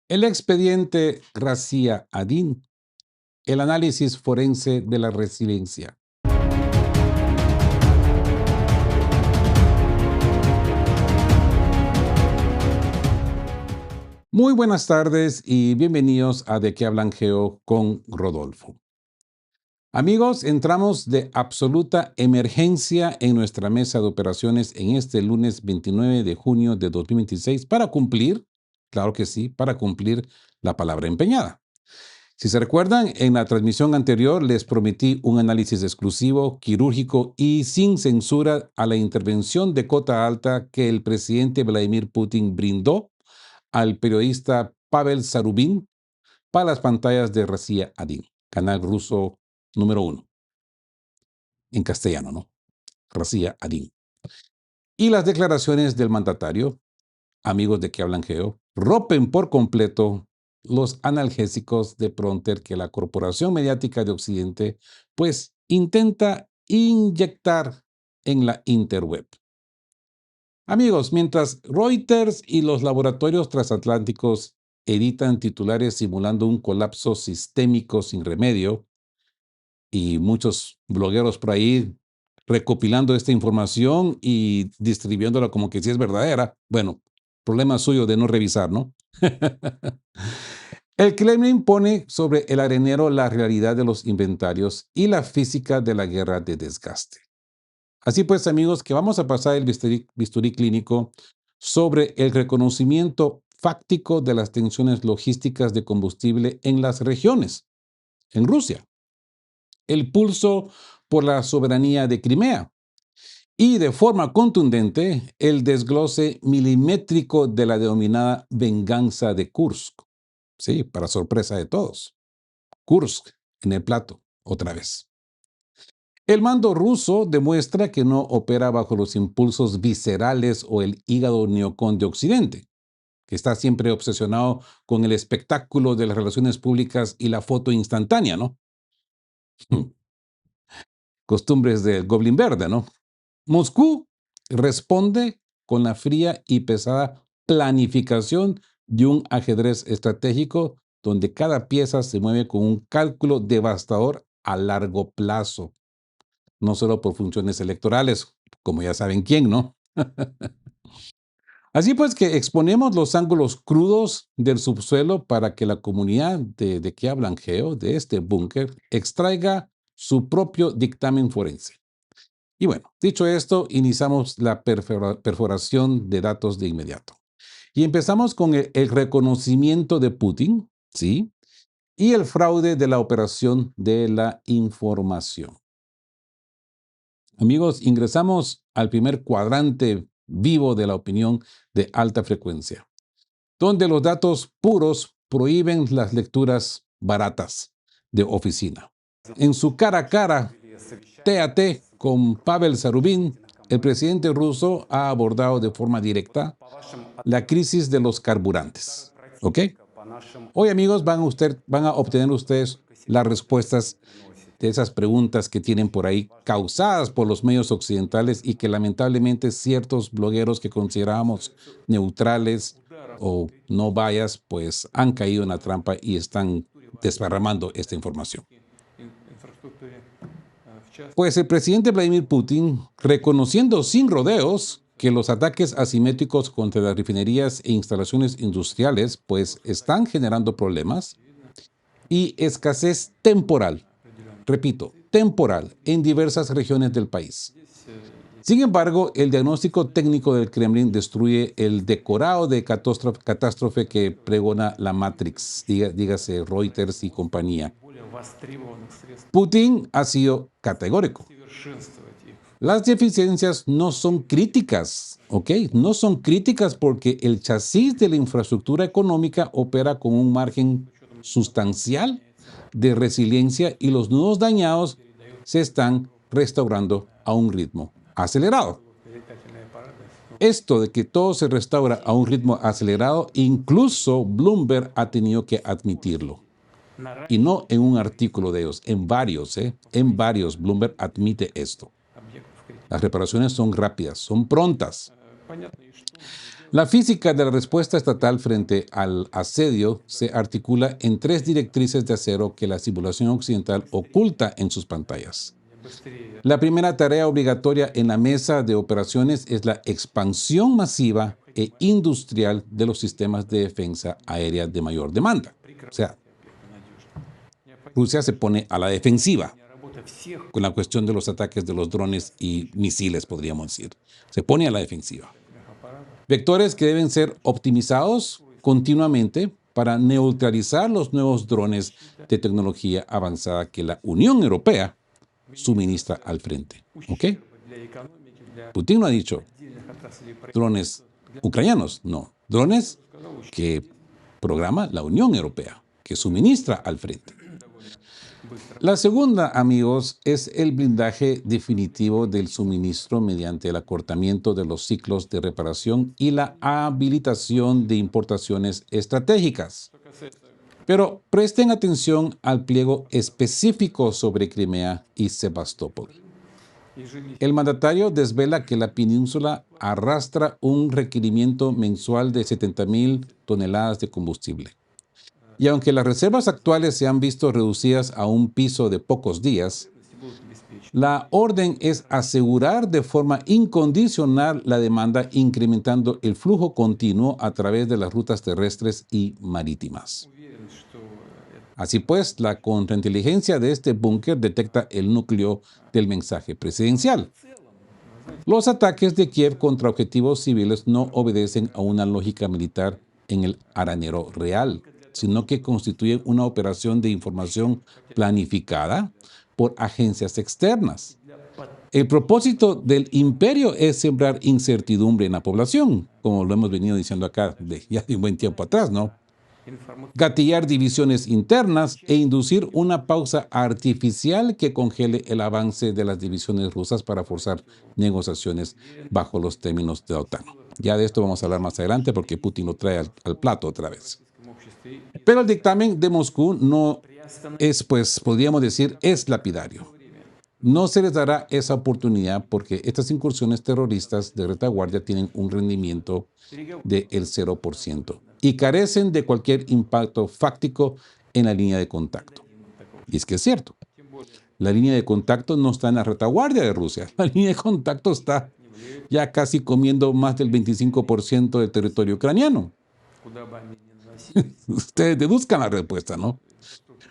El expediente Razia Adin, el análisis forense de la resiliencia. Muy buenas tardes y bienvenidos a De qué hablan Geo con Rodolfo. Amigos, entramos de absoluta emergencia en nuestra mesa de operaciones en este lunes 29 de junio de 2026 para cumplir, claro que sí, para cumplir la palabra empeñada. Si se recuerdan, en la transmisión anterior les prometí un análisis exclusivo, quirúrgico y sin censura a la intervención de cota alta que el presidente Vladimir Putin brindó al periodista Pavel Zarubin para las pantallas de Razia Adin, canal ruso número 1, en castellano, ¿no? Razia Adin. Y las declaraciones del mandatario, amigos de que hablan Geo, rompen por completo los analgésicos de Pronter que la corporación mediática de Occidente pues intenta inyectar en la interweb. Amigos, mientras Reuters y los laboratorios transatlánticos editan titulares simulando un colapso sistémico sin remedio, y muchos blogueros por ahí recopilando esta información y distribuyéndola como que sí es verdadera, bueno, problema suyo de no revisar, ¿no? El Kremlin pone sobre el arenero la realidad de los inventarios y la física de la guerra de desgaste. Así pues, amigos, que vamos a pasar el bisturí clínico sobre el reconocimiento fáctico de las tensiones logísticas de combustible en las regiones, en Rusia, el pulso por la soberanía de Crimea y, de forma contundente, el desglose milimétrico de la denominada venganza de Kursk. Sí, para sorpresa de todos. Kursk en el plato, otra vez. El mando ruso demuestra que no opera bajo los impulsos viscerales o el hígado neocon de Occidente, que está siempre obsesionado con el espectáculo de las relaciones públicas y la foto instantánea, ¿no? Costumbres del Goblin Verde, ¿no? Moscú responde con la fría y pesada planificación de un ajedrez estratégico donde cada pieza se mueve con un cálculo devastador a largo plazo, no solo por funciones electorales, como ya saben quién, ¿no? Así pues que exponemos los ángulos crudos del subsuelo para que la comunidad de que hablan Geo, de este búnker, extraiga su propio dictamen forense. Y bueno, dicho esto, iniciamos la perforación de datos de inmediato. Y empezamos con el reconocimiento de Putin, ¿sí? Y el fraude de la operación de la información. Amigos, ingresamos al primer cuadrante vivo de la opinión de alta frecuencia, donde los datos puros prohíben las lecturas baratas de oficina. En su cara a cara, T a T con Pavel Zarubin, el presidente ruso ha abordado de forma directa la crisis de los carburantes. ¿Ok? Hoy, amigos, van a obtener ustedes las respuestas de esas preguntas que tienen por ahí causadas por los medios occidentales y que lamentablemente ciertos blogueros que considerábamos neutrales o no bias, pues han caído en la trampa y están desparramando esta información. Pues el presidente Vladimir Putin, reconociendo sin rodeos que los ataques asimétricos contra las refinerías e instalaciones industriales pues están generando problemas y escasez temporal, repito, temporal, en diversas regiones del país. Sin embargo, el diagnóstico técnico del Kremlin destruye el decorado de catástrofe que pregona la Matrix, dígase Reuters y compañía. Putin ha sido categórico. Las deficiencias no son críticas, ¿ok? No son críticas porque el chasis de la infraestructura económica opera con un margen sustancial de resiliencia y los nudos dañados se están restaurando a un ritmo acelerado. Esto de que todo se restaura a un ritmo acelerado, incluso Bloomberg ha tenido que admitirlo. Y no en un artículo de ellos, en varios, Bloomberg admite esto. Las reparaciones son rápidas, son prontas. La física de la respuesta estatal frente al asedio se articula en tres directrices de acero que la simulación occidental oculta en sus pantallas. La primera tarea obligatoria en la mesa de operaciones es la expansión masiva e industrial de los sistemas de defensa aérea de mayor demanda. O sea, Rusia se pone a la defensiva con la cuestión de los ataques de los drones y misiles, podríamos decir. Se pone a la defensiva. Vectores que deben ser optimizados continuamente para neutralizar los nuevos drones de tecnología avanzada que la Unión Europea suministra al frente. ¿Ok? Putin no ha dicho drones ucranianos, no. Drones que programa la Unión Europea, que suministra al frente. La segunda, amigos, es el blindaje definitivo del suministro mediante el acortamiento de los ciclos de reparación y la habilitación de importaciones estratégicas. Pero presten atención al pliego específico sobre Crimea y Sebastopol. El mandatario desvela que la península arrastra un requerimiento mensual de 70,000 toneladas de combustible. Y aunque las reservas actuales se han visto reducidas a un piso de pocos días, la orden es asegurar de forma incondicional la demanda, incrementando el flujo continuo a través de las rutas terrestres y marítimas. Así pues, la contrainteligencia de este búnker detecta el núcleo del mensaje presidencial. Los ataques de Kiev contra objetivos civiles no obedecen a una lógica militar en el aranero real, sino que constituyen una operación de información planificada por agencias externas. El propósito del imperio es sembrar incertidumbre en la población, como lo hemos venido diciendo acá ya de un buen tiempo atrás, ¿no? Gatillar divisiones internas e inducir una pausa artificial que congele el avance de las divisiones rusas para forzar negociaciones bajo los términos de la OTAN. Ya de esto vamos a hablar más adelante porque Putin lo trae al plato otra vez. Pero el dictamen de Moscú no es, pues, podríamos decir, es lapidario. No se les dará esa oportunidad porque estas incursiones terroristas de retaguardia tienen un rendimiento del 0% y carecen de cualquier impacto fáctico en la línea de contacto. Y es que es cierto, la línea de contacto no está en la retaguardia de Rusia, la línea de contacto está ya casi comiendo más del 25% del territorio ucraniano. Ustedes deduzcan la respuesta, ¿no?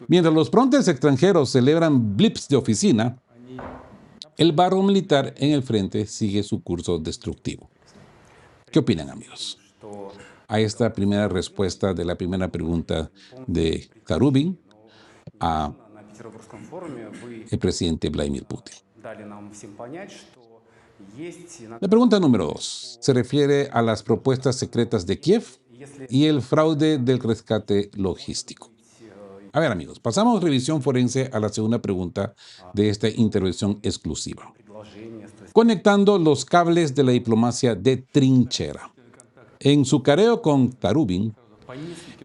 Mientras los frontes extranjeros celebran blips de oficina, el barro militar en el frente sigue su curso destructivo. ¿Qué opinan, amigos? A esta primera respuesta de la primera pregunta de Zarubin a el presidente Vladimir Putin. La pregunta número 2 se refiere a las propuestas secretas de Kiev y el fraude del rescate logístico. A ver, amigos, pasamos revisión forense a la segunda pregunta de esta intervención exclusiva. Conectando los cables de la diplomacia de trinchera. En su careo con Zarubin,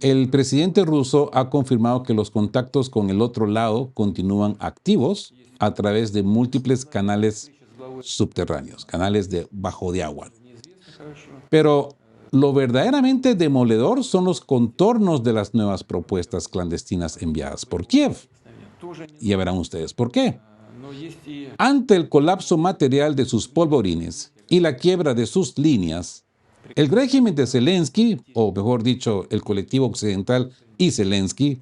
el presidente ruso ha confirmado que los contactos con el otro lado continúan activos a través de múltiples canales subterráneos, canales de bajo de agua. Pero lo verdaderamente demoledor son los contornos de las nuevas propuestas clandestinas enviadas por Kiev. Y ya verán ustedes por qué. Ante el colapso material de sus polvorines y la quiebra de sus líneas, el régimen de Zelensky, o mejor dicho, el colectivo occidental y Zelensky,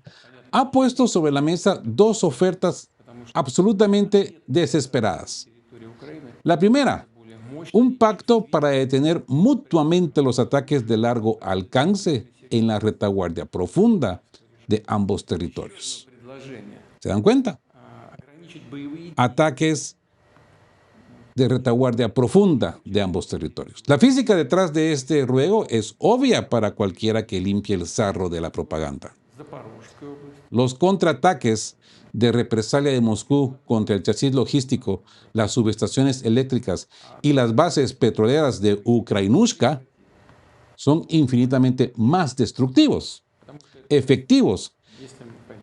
ha puesto sobre la mesa dos ofertas absolutamente desesperadas. La primera, un pacto para detener mutuamente los ataques de largo alcance en la retaguardia profunda de ambos territorios. ¿Se dan cuenta? Ataques de retaguardia profunda de ambos territorios. La física detrás de este ruego es obvia para cualquiera que limpie el sarro de la propaganda. Los contraataques de represalia de Moscú contra el chasis logístico, las subestaciones eléctricas y las bases petroleras de Ukrainushka son infinitamente más destructivos, efectivos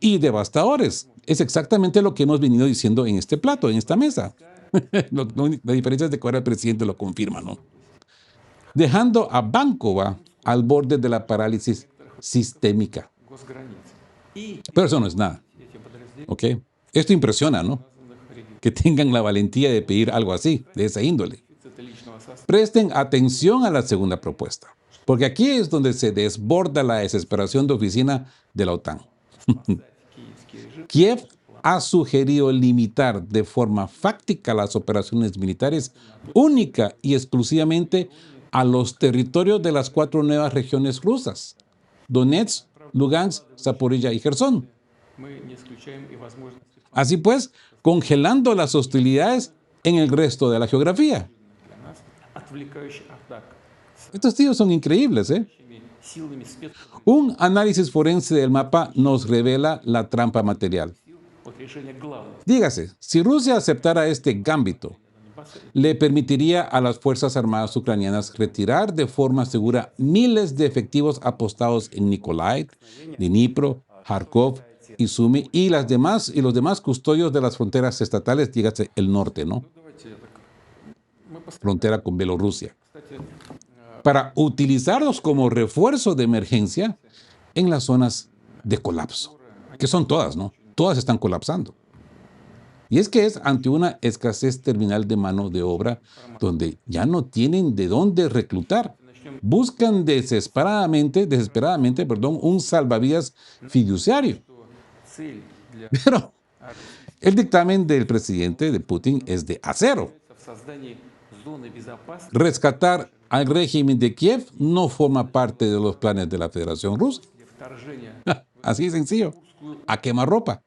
y devastadores. Es exactamente lo que hemos venido diciendo en este plato, en esta mesa. La diferencia es de que ahora el presidente lo confirma, ¿no? dejando a Bankova al borde de la parálisis sistémica. Pero eso no es nada. ¿Ok? Esto impresiona, ¿no? Que tengan la valentía de pedir algo así, de esa índole. Presten atención a la segunda propuesta, porque aquí es donde se desborda la desesperación de oficina de la OTAN. Kiev ha sugerido limitar de forma fáctica las operaciones militares única y exclusivamente a los territorios de las 4 nuevas regiones rusas: Donetsk, Lugansk, Zaporilla y Gerson. Así pues, congelando las hostilidades en el resto de la geografía. Estos tíos son increíbles, ¿eh? Un análisis forense del mapa nos revela la trampa material. Dígase, si Rusia aceptara este gambito, le permitiría a las Fuerzas Armadas ucranianas retirar de forma segura miles de efectivos apostados en Mykolaiv, Dnipro, Kharkov y Sumy y los demás custodios de las fronteras estatales, dígase el norte, ¿no? Frontera con Bielorrusia, para utilizarlos como refuerzo de emergencia en las zonas de colapso, que son todas, ¿no? Todas están colapsando. Y es que es ante una escasez terminal de mano de obra donde ya no tienen de dónde reclutar. Buscan desesperadamente, un salvavidas fiduciario. Pero el dictamen del presidente de Putin es de acero. Rescatar al régimen de Kiev no forma parte de los planes de la Federación Rusa. Así de sencillo. A quemarropa.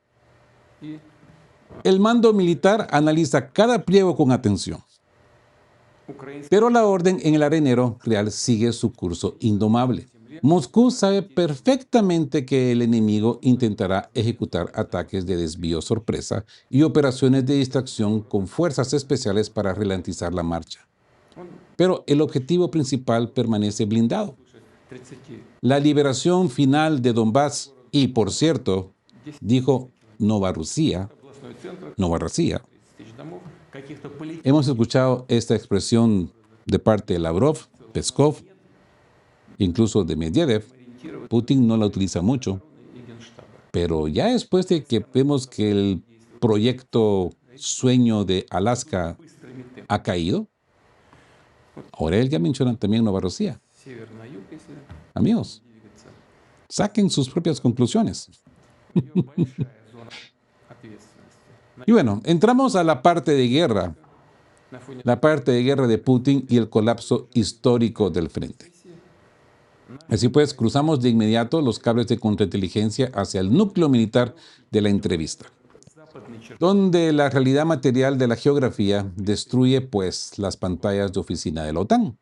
El mando militar analiza cada pliego con atención. Pero la orden en el arenero real sigue su curso indomable. Moscú sabe perfectamente que el enemigo intentará ejecutar ataques de desvío sorpresa y operaciones de distracción con fuerzas especiales para ralentizar la marcha. Pero el objetivo principal permanece blindado: la liberación final de Donbass y, por cierto, dijo Novorossiya. Hemos escuchado esta expresión de parte de Lavrov, Peskov, incluso de Medvedev. Putin no la utiliza mucho, pero ya después de que vemos que el proyecto Sueño de Alaska ha caído, ahora él ya menciona también Novorossiya. Amigos, saquen sus propias conclusiones. Y bueno, entramos a la parte de guerra de Putin y el colapso histórico del frente. Así pues, cruzamos de inmediato los cables de contrainteligencia hacia el núcleo militar de la entrevista, donde la realidad material de la geografía destruye pues las pantallas de oficina de la OTAN.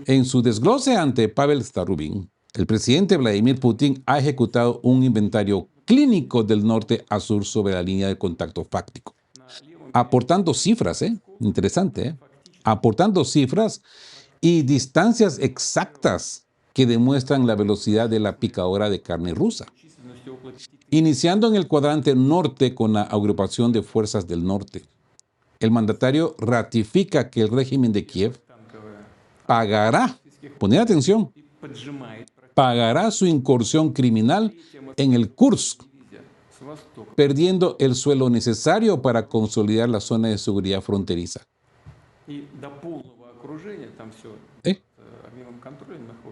En su desglose ante Pavel Starubin, el presidente Vladimir Putin ha ejecutado un inventario clínico del norte a sur sobre la línea de contacto fáctico, aportando cifras, interesante, aportando cifras y distancias exactas que demuestran la velocidad de la picadora de carne rusa. Iniciando en el cuadrante norte con la agrupación de fuerzas del norte, el mandatario ratifica que el régimen de Kiev pagará, poned atención, pagará su incursión criminal en el Kursk, perdiendo el suelo necesario para consolidar la zona de seguridad fronteriza.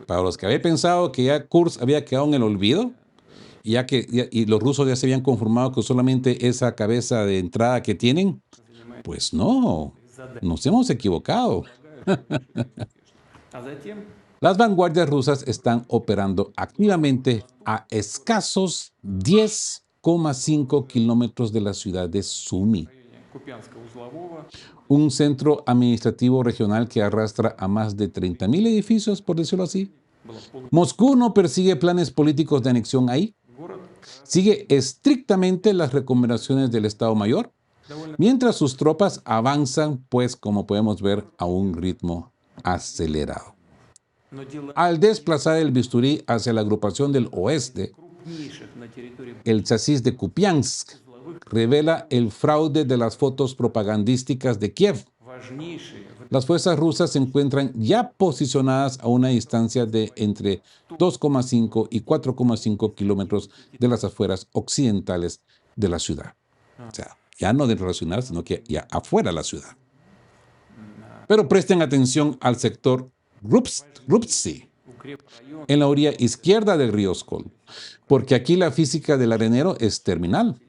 Para los que habían pensado que ya Kursk había quedado en el olvido, y los rusos ya se habían conformado con solamente esa cabeza de entrada que tienen, pues no, nos hemos equivocado. Las vanguardias rusas están operando activamente a escasos 10,5 kilómetros de la ciudad de Sumy, un centro administrativo regional que arrastra a más de 30.000 edificios, por decirlo así. Moscú no persigue planes políticos de anexión ahí. Sigue estrictamente las recomendaciones del Estado Mayor, mientras sus tropas avanzan, pues, como podemos ver, a un ritmo acelerado. Al desplazar el bisturí hacia la agrupación del oeste, el chasis de Kupiansk revela el fraude de las fotos propagandísticas de Kiev. Las fuerzas rusas se encuentran ya posicionadas a una distancia de entre 2,5 y 4,5 kilómetros de las afueras occidentales de la ciudad. O sea, ya no dentro de la ciudad, sino que ya afuera de la ciudad. Pero presten atención al sector Rupsi, en la orilla izquierda del río Skol, porque aquí la física del arenero es terminal.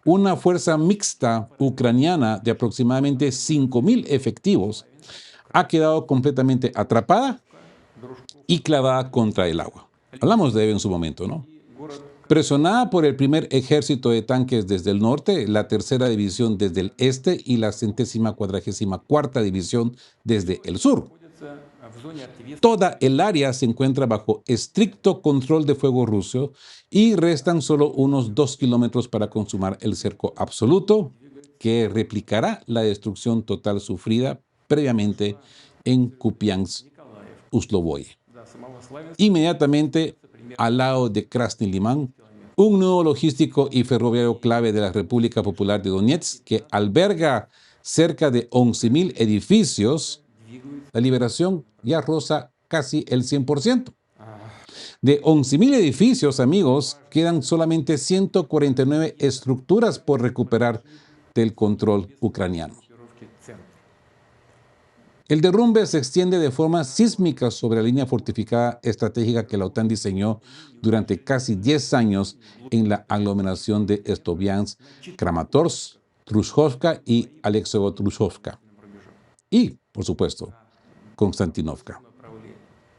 Una fuerza mixta ucraniana de aproximadamente 5.000 efectivos ha quedado completamente atrapada y clavada contra el agua. Hablamos de ello en su momento, ¿no? Presionada por el primer ejército de tanques desde el norte, la tercera división desde el este y la 144ª división desde el sur. Toda el área se encuentra bajo estricto control de fuego ruso y restan solo unos 2 kilómetros para consumar el cerco absoluto, que replicará la destrucción total sufrida previamente en Kupiansk-Uslovoye. Inmediatamente al lado de Krasny Liman, un nudo logístico y ferroviario clave de la República Popular de Donetsk que alberga cerca de 11.000 edificios, la liberación ya roza casi el 100%. De 11.000 edificios, amigos, quedan solamente 149 estructuras por recuperar del control ucraniano. El derrumbe se extiende de forma sísmica sobre la línea fortificada estratégica que la OTAN diseñó durante casi 10 años en la aglomeración de Sloviansk, Kramatorsk, Trushovka y Alexeyevo-Trushovka. Y, por supuesto, Konstantinovka.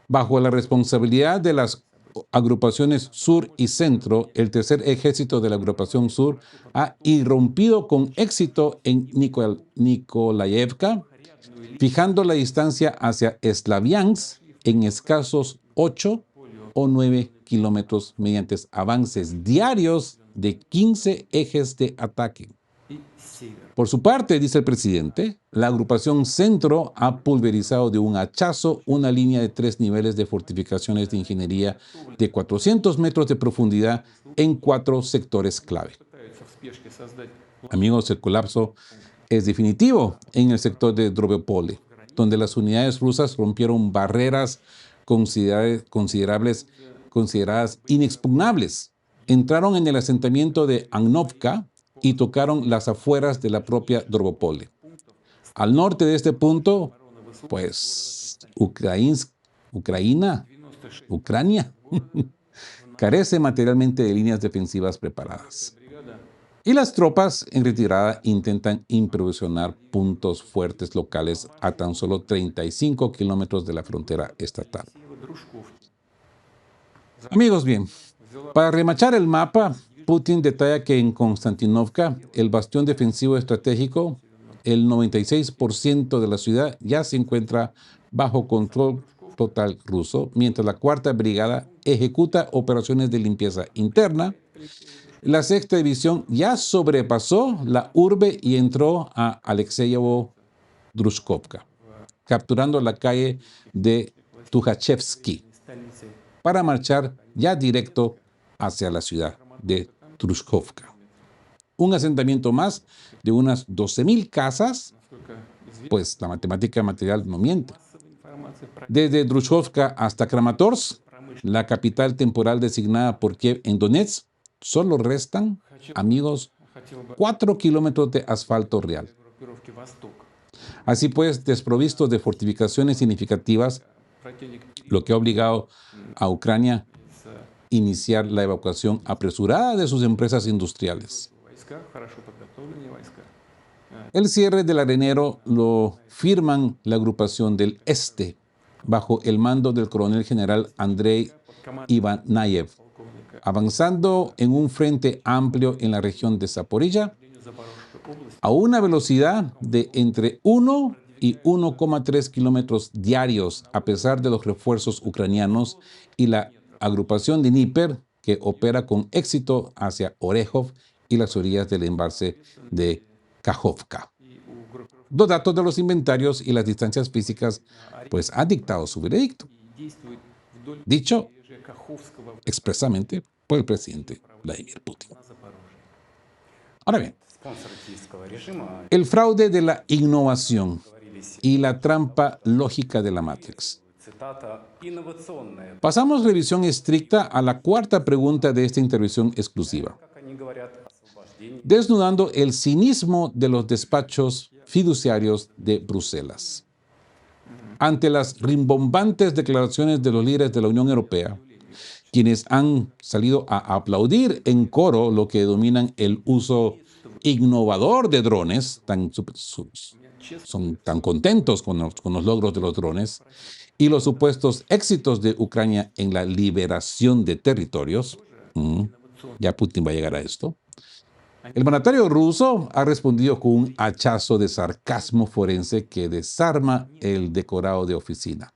Bajo la responsabilidad de las agrupaciones Sur y Centro, el tercer ejército de la agrupación Sur ha irrumpido con éxito en Nikolaevka, fijando la distancia hacia Slaviansk en escasos 8 o 9 kilómetros mediante avances diarios de 15 ejes de ataque. Por su parte, dice el presidente, la agrupación Centro ha pulverizado de un hachazo una línea de 3 niveles de fortificaciones de ingeniería de 400 metros de profundidad en 4 sectores clave. Amigos, el colapso es definitivo en el sector de Drovopole, donde las unidades rusas rompieron barreras consideradas inexpugnables. Entraron en el asentamiento de Agnovka y tocaron las afueras de la propia Drovopole. Al norte de este punto, pues, Ucrania carece materialmente de líneas defensivas preparadas. Y las tropas en retirada intentan improvisar puntos fuertes locales a tan solo 35 kilómetros de la frontera estatal. Amigos, bien, para remachar el mapa, Putin detalla que en Konstantinovka, el bastión defensivo estratégico, el 96% de la ciudad ya se encuentra bajo control total ruso, mientras la cuarta brigada ejecuta operaciones de limpieza interna. La sexta división ya sobrepasó la urbe y entró a Alexeyevo-Druzhkovka, capturando la calle de Tukhachevsky para marchar ya directo hacia la ciudad de Druzhkovka. Un asentamiento más de unas 12.000 casas, pues la matemática material no miente. Desde Druzhkovka hasta Kramatorsk, la capital temporal designada por Kiev en Donetsk, solo restan, amigos, 4 kilómetros de asfalto real. Así pues, desprovistos de fortificaciones significativas, lo que ha obligado a Ucrania a iniciar la evacuación apresurada de sus empresas industriales. El cierre del arenero lo firman la agrupación del Este, bajo el mando del coronel general Andrei Ivanayev, avanzando en un frente amplio en la región de Zaporilla a una velocidad de entre 1 y 1,3 kilómetros diarios, a pesar de los refuerzos ucranianos y la agrupación de Dnieper, que opera con éxito hacia Orejov y las orillas del embalse de Kajovka. Los datos de los inventarios y las distancias físicas pues han dictado su veredicto, dicho expresamente por el presidente Vladimir Putin. Ahora bien, el fraude de la innovación. y la trampa lógica de la Matrix. Pasamos revisión estricta a la cuarta pregunta de esta intervención exclusiva, desnudando el cinismo de los despachos fiduciarios de Bruselas. Ante las rimbombantes declaraciones de los líderes de la Unión Europea, quienes han salido a aplaudir en coro lo que denominan el uso innovador de drones, son tan contentos con los logros de los drones y los supuestos éxitos de Ucrania en la liberación de territorios. Ya Putin va a llegar a esto. El mandatario ruso ha respondido con un hachazo de sarcasmo forense que desarma el decorado de oficina.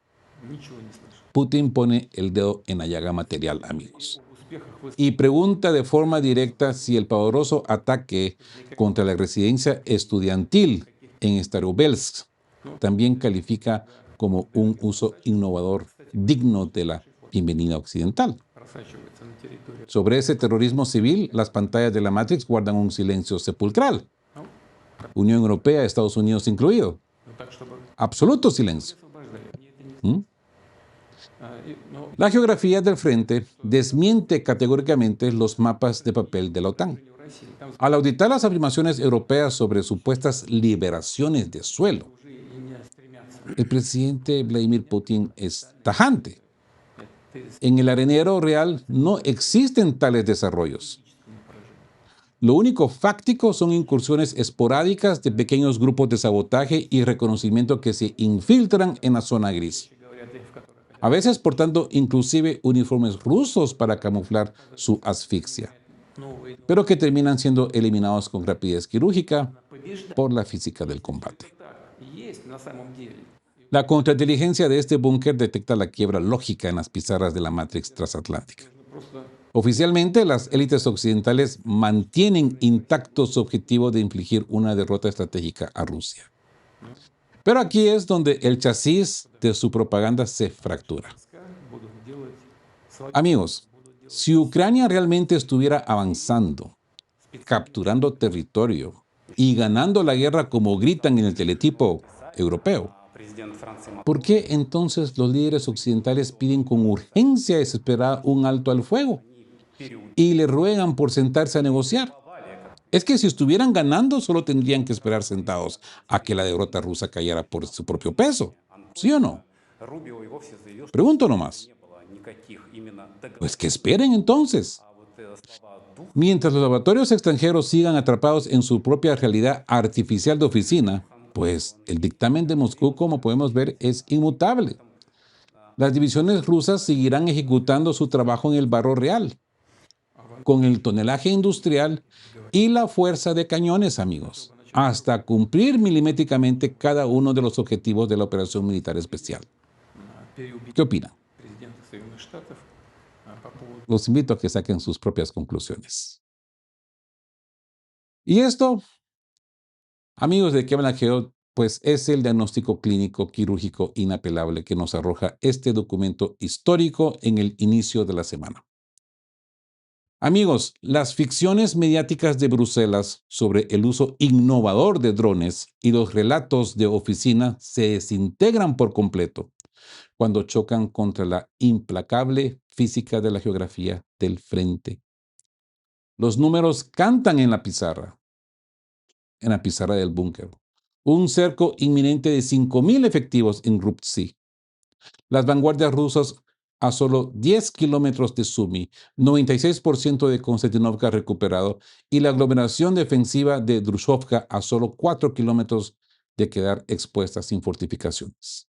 Putin pone el dedo en la llaga material, amigos, y pregunta de forma directa si el pavoroso ataque contra la residencia estudiantil en Starobelsk también califica como un uso innovador digno de la bienvenida occidental. Sobre ese terrorismo civil, las pantallas de la Matrix guardan un silencio sepulcral. Unión Europea, Estados Unidos incluido. Absoluto silencio. La geografía del frente desmiente categóricamente los mapas de papel de la OTAN. Al auditar las afirmaciones europeas sobre supuestas liberaciones de suelo, el presidente Vladimir Putin es tajante. En el arenero real no existen tales desarrollos. Lo único fáctico son incursiones esporádicas de pequeños grupos de sabotaje y reconocimiento que se infiltran en la zona gris, a veces portando inclusive uniformes rusos para camuflar su asfixia, pero que terminan siendo eliminados con rapidez quirúrgica por la física del combate. La contrainteligencia de este búnker detecta la quiebra lógica en las pizarras de la Matrix transatlántica. Oficialmente, las élites occidentales mantienen intacto su objetivo de infligir una derrota estratégica a Rusia. Pero aquí es donde el chasis de su propaganda se fractura. Amigos, si Ucrania realmente estuviera avanzando, capturando territorio y ganando la guerra como gritan en el teletipo europeo, ¿por qué entonces los líderes occidentales piden con urgencia desesperada un alto al fuego y le ruegan por sentarse a negociar? Es que si estuvieran ganando, solo tendrían que esperar sentados a que la derrota rusa cayera por su propio peso. ¿Sí o no? Pregunto nomás. Pues que esperen entonces. Mientras los laboratorios extranjeros sigan atrapados en su propia realidad artificial de oficina, pues el dictamen de Moscú, como podemos ver, es inmutable. Las divisiones rusas seguirán ejecutando su trabajo en el barro real, con el tonelaje industrial y la fuerza de cañones, amigos, hasta cumplir milimétricamente cada uno de los objetivos de la operación militar especial. ¿Qué opinan? Los invito a que saquen sus propias conclusiones. Y esto, amigos de Que Habla Geo, pues es el diagnóstico clínico quirúrgico inapelable que nos arroja este documento histórico en el inicio de la semana. Amigos, las ficciones mediáticas de Bruselas sobre el uso innovador de drones y los relatos de oficina se desintegran por completo cuando chocan contra la implacable física de la geografía del frente. Los números cantan en la pizarra del búnker. Un cerco inminente de 5.000 efectivos en Ruptsi. Las vanguardias rusas a solo 10 kilómetros de Sumy, 96% de Konstantinovka recuperado y la aglomeración defensiva de Druzhkovka a solo 4 kilómetros de quedar expuesta sin fortificaciones.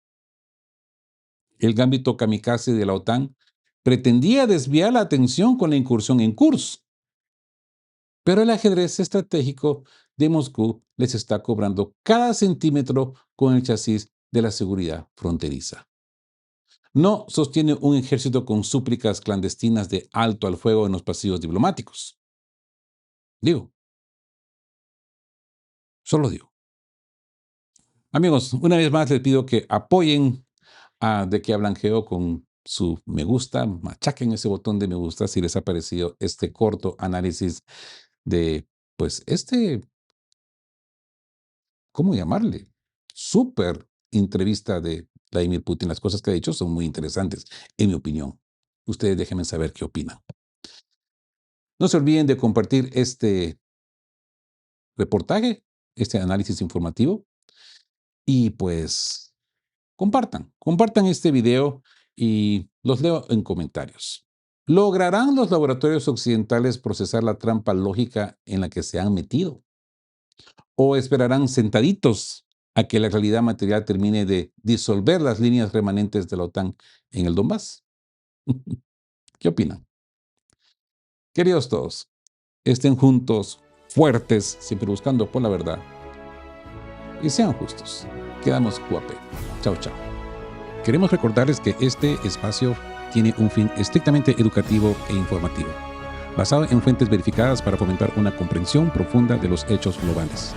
El gambito kamikaze de la OTAN pretendía desviar la atención con la incursión en Kursk, pero el ajedrez estratégico de Moscú les está cobrando cada centímetro con el chasis de la seguridad fronteriza. No sostiene un ejército con súplicas clandestinas de alto al fuego en los pasillos diplomáticos. Solo digo. Amigos, una vez más les pido que apoyen a De Que Hablan Geo con su me gusta, machaquen ese botón de me gusta si les ha parecido este corto análisis de, pues, ¿cómo llamarle? súper entrevista de Vladimir Putin. Las cosas que ha dicho son muy interesantes, en mi opinión. Ustedes déjenme saber qué opinan. No se olviden de compartir este reportaje, este análisis informativo, y pues compartan este video y los leo en comentarios. ¿Lograrán los laboratorios occidentales procesar la trampa lógica en la que se han metido? ¿O esperarán sentaditos a que la realidad material termine de disolver las líneas remanentes de la OTAN en el Donbass? ¿Qué opinan? Queridos todos, estén juntos, fuertes, siempre buscando por la verdad, y sean justos. Quedamos guape. Chao, chao. Queremos recordarles que este espacio tiene un fin estrictamente educativo e informativo, basado en fuentes verificadas para fomentar una comprensión profunda de los hechos globales.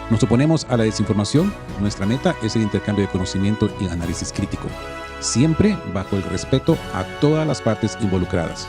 Nos oponemos a la desinformación. Nuestra meta es el intercambio de conocimiento y análisis crítico, siempre bajo el respeto a todas las partes involucradas.